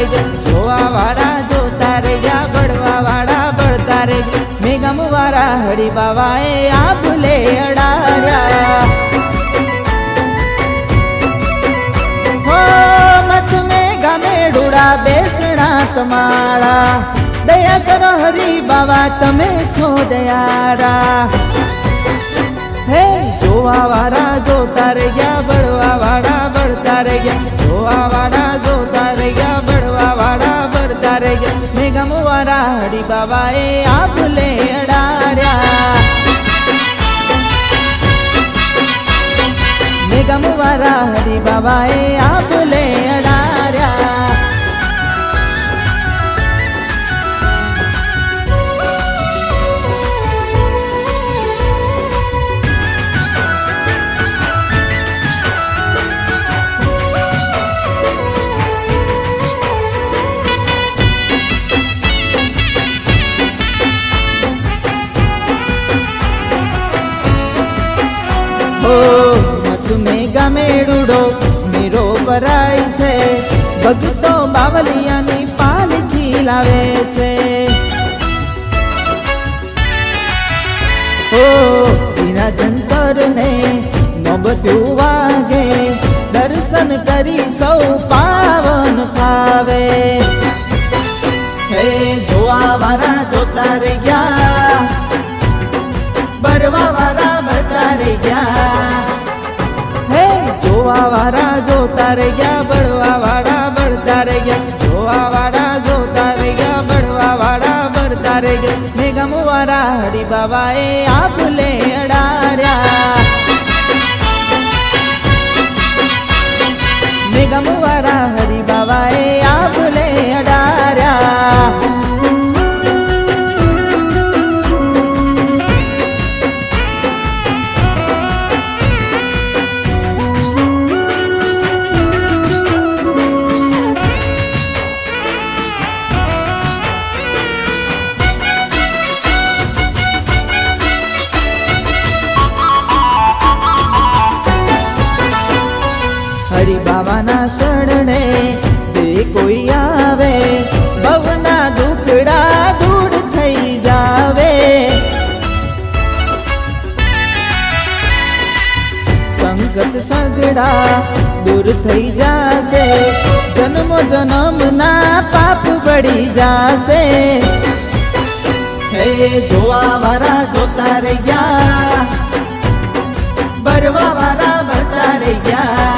રહી ગયા, જોવા વાળા જોતા રહી ગયા, બળવા વાળા બળતા રહી ગયા. મેઘમ વાળા હરિબાવાએ આ ભૂલે અડાડ્યા. હો મત મેઘા મેળુડા બેસણા તમારા, દયા કરો હરિબાવા તમે છો દયારા. હે જોવા વાળા જોતા રહી ગયા, બળવા વાળા બળતા રહી ગયા, જોવા વાળા જોતા રહી ગયા, બળવા વાળા બળતા રહી ગયા. મેઘમ વાળા હરિબાવાએ આ ભૂલે અડાડ્યા. મેઘમ વાળા હરિબાવાએ આ ભૂલે અડાડ્યા. મત મેઘા મેળુડો મીરો ભરાય છે, ભક્તો બાવલિયાની પાલખી લાવે છે. ઓ વિરાજન કરને નોબતું વાગે, દર્શન કરી સૌ પાવન થાવે. હે જોવા વાળા જોતા રહી ગયા, બરવા વાળા બળતા રહી ગયા. હે જોવા વાળા જોતા રહી ગયા, બળવા વાળા બળતા રહી ગયા, જોવા વાળા જોતા રહી ગયા, બળવા વાળા બળતા રહી ગયા. મેઘમ વાળા હરિબાવાએ આ ભૂલે અડાડ્યા. મેઘમ વાળા હરિબાવાએ આ ભૂલે અડાડ્યા. હરિબાવાના શરણે જે કોઈ આવે, ભવના દુખડા દૂર થઈ જાવે. સંકટ સગડા દૂર થઈ જાશે, જન્મો જન્મના પાપ બળી જાશે. હે જોવા વાળા જોતા રહી ગયા, બરવા વાળા બળતા રહી ગયા.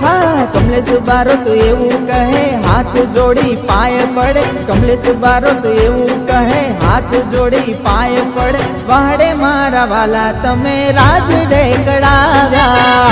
હા કમલેશ બારો તો એવું કહે, હાથ જોડી પાય પડે. કમલેશ બારો તો એવું કહે, હાથ જોડી પાય પડે. વાડે મારા વાલા તમે રાજ ડેકડાવ્યા.